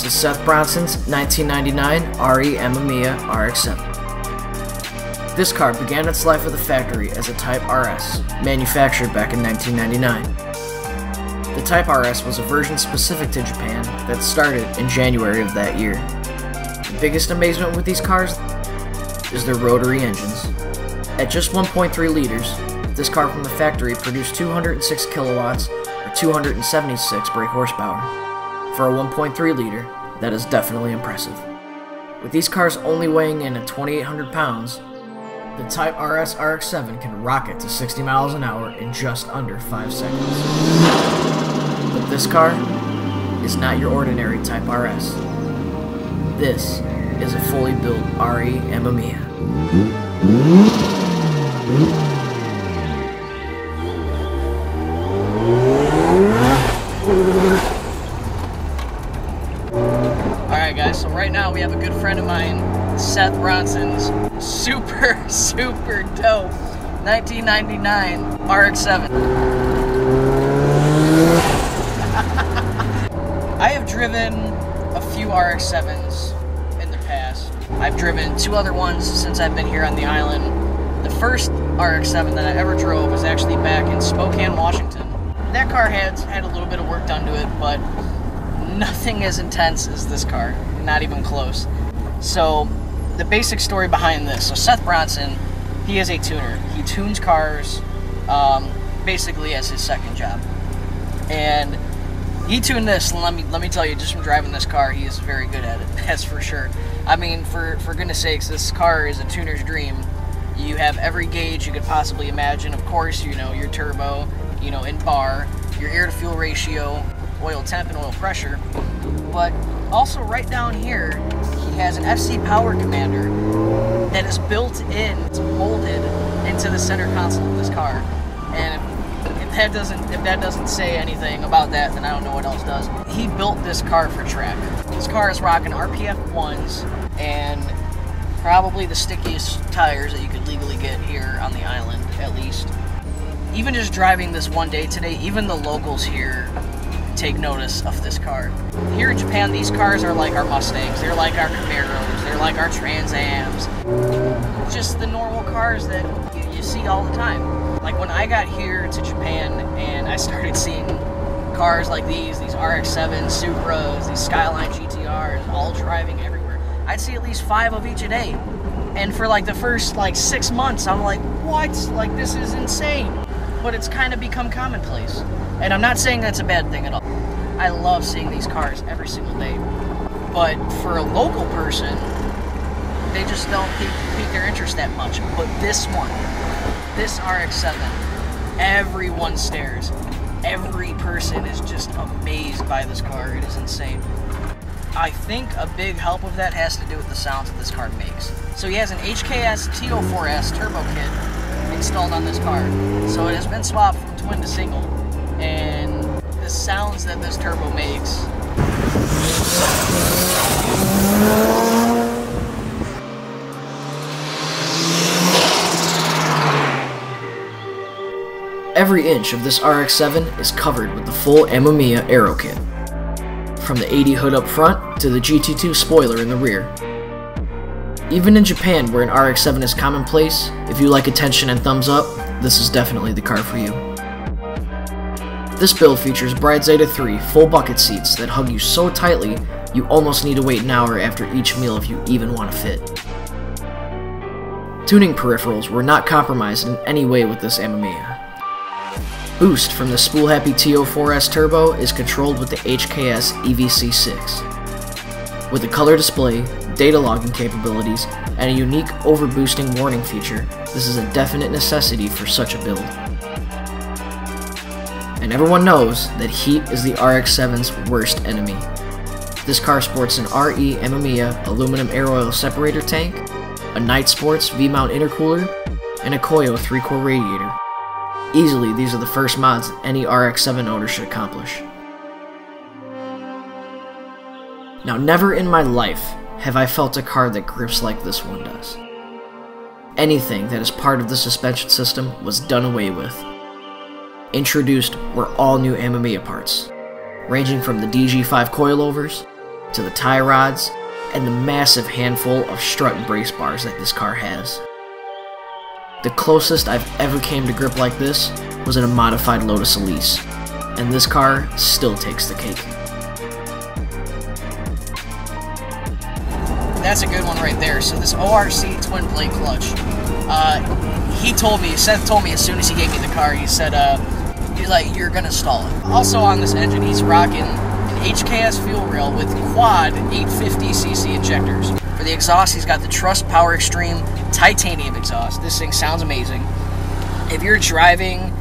is Seth Bronson's 1999 RE Amemiya Rx7. This car began its life at the factory as a Type RS, manufactured back in 1999. The Type RS was a version specific to Japan that started in January of that year. The biggest amazement with these cars is their rotary engines. At just 1.3 liters, this car from the factory produced 206 kilowatts or 276 brake horsepower. For a 1.3 liter, that is definitely impressive. With these cars only weighing in at 2,800 pounds, the Type RS Rx7 can rocket to 60 miles an hour in just under 5 seconds. But this car is not your ordinary Type RS. This is a fully built RE Amemiya. Alright guys, so right now we have a good friend of mine, Seth Bronson's super dope 1999 RX7. I have driven a few RX7s in the past. I've driven 2 other ones since I've been here on the island. The first RX7 that I ever drove was actually back in Spokane, Washington. That car had a little bit of work done to it, but nothing as intense as this car, not even close. So the basic story behind this, so Seth Bronson, he is a tuner. He tunes cars basically as his second job. And he tuned this, and let me tell you, just from driving this car, he is very good at it, that's for sure. I mean, for goodness sakes, this car is a tuner's dream. You have every gauge you could possibly imagine. Of course, you know, your turbo, you know, in bar, your air-to-fuel ratio, oil temp and oil pressure. But also right down here, he has an FC power commander that is built in, it's molded into the center console of this car. And if that doesn't say anything about that, then I don't know what else does. He built this car for track. This car is rocking RPF 1s and probably the stickiest tires that you could legally get here on the island, at least. Even just driving this one day today, even the locals here take notice of this car. Here in Japan, these cars are like our Mustangs, they're like our Camaros, they're like our Trans Ams. Just the normal cars that you see all the time. Like when I got here to Japan and I started seeing cars like these RX-7s, Supras, these Skyline GTRs, all driving everywhere, I'd see at least 5 of each a day. And for like the first 6 months, I'm like, what? Like, this is insane. But it's kind of become commonplace. And I'm not saying that's a bad thing at all. I love seeing these cars every single day. But for a local person, they just don't pique their interest that much. But this one, this RX-7, everyone stares. Every person is just amazed by this car. It is insane. I think a big help of that has to do with the sounds that this car makes. So he has an HKS T04S turbo kit installed on this car. So it has been swapped from twin to single. And the sounds that this turbo makes. Every inch of this RX-7 is covered with the full Amemiya aero kit. From the 80 hood up front to the GT2 spoiler in the rear. Even in Japan, where an RX-7 is commonplace, if you like attention and thumbs up, this is definitely the car for you. This build features Bridezeta 3 full bucket seats that hug you so tightly, you almost need to wait an hour after each meal if you even want to fit. Tuning peripherals were not compromised in any way with this Amemiya. Boost from the spool-happy T04S turbo is controlled with the HKS EVC6. With a color display, data logging capabilities, and a unique overboosting warning feature, this is a definite necessity for such a build. And everyone knows that heat is the RX-7's worst enemy. This car sports an RE Amemiya aluminum air oil separator tank, a Knight Sports V-mount intercooler, and a Koyo 3-core radiator. Easily, these are the first mods any RX-7 owner should accomplish. Now, never in my life have I felt a car that grips like this one does. Anything that is part of the suspension system was done away with. Introduced were all new Amemiya parts, ranging from the DG5 coilovers, to the tie rods, and the massive handful of strut and brace bars that this car has. The closest I've ever came to grip like this was in a modified Lotus Elise, and this car still takes the cake. That's a good one right there. So this ORC twin blade clutch, Seth told me as soon as he gave me the car, he said, you're gonna stall it. Also on this engine, he's rocking an HKS fuel rail with quad 850cc injectors. For the exhaust, he's got the Trust Power Extreme titanium exhaust. This thing sounds amazing. If you're driving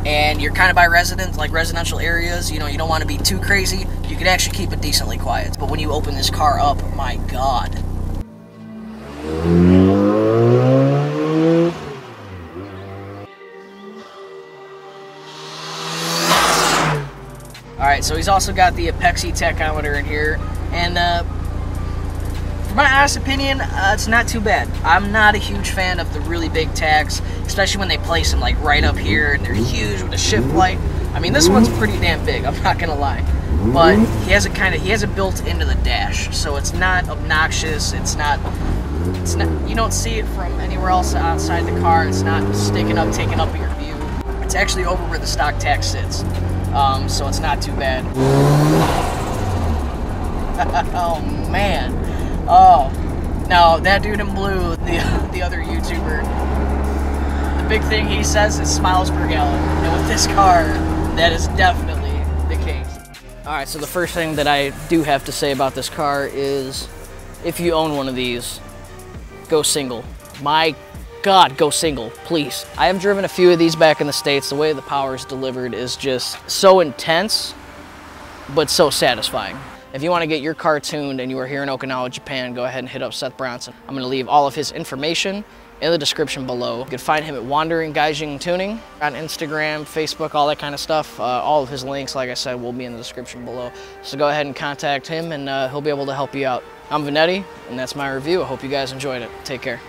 and you're kind of by residential areas, you don't want to be too crazy, you could actually keep it decently quiet. But when you open this car up, my God. Alright, so he's also got the Apexi tachometer in here, and for my honest opinion, it's not too bad. I'm not a huge fan of the really big tags, especially when they place them like right up here, and they're huge with a shift light. I mean, this one's pretty damn big, I'm not gonna lie. But he has it built into the dash, so it's not obnoxious, it's not, you don't see it from anywhere else outside the car, it's not taking up your view. It's actually over where the stock tag sits. So it's not too bad. Oh man. Oh, now that dude in blue, the other YouTuber, the big thing he says is miles per gallon. And with this car, that is definitely the case. Alright, so the first thing that I do have to say about this car is, if you own one of these, go single. My God, go single, please. I have driven a few of these back in the States. The way the power is delivered is just so intense, but so satisfying. If you want to get your car tuned and you are here in Okinawa, Japan, go ahead and hit up Seth Bronson. I'm going to leave all of his information in the description below. You can find him at Wandering Gaijin Tuning on Instagram, Facebook, all that kind of stuff. All of his links, like I said, will be in the description below. So go ahead and contact him, and he'll be able to help you out. I'm Vinetii, and that's my review. I hope you guys enjoyed it. Take care.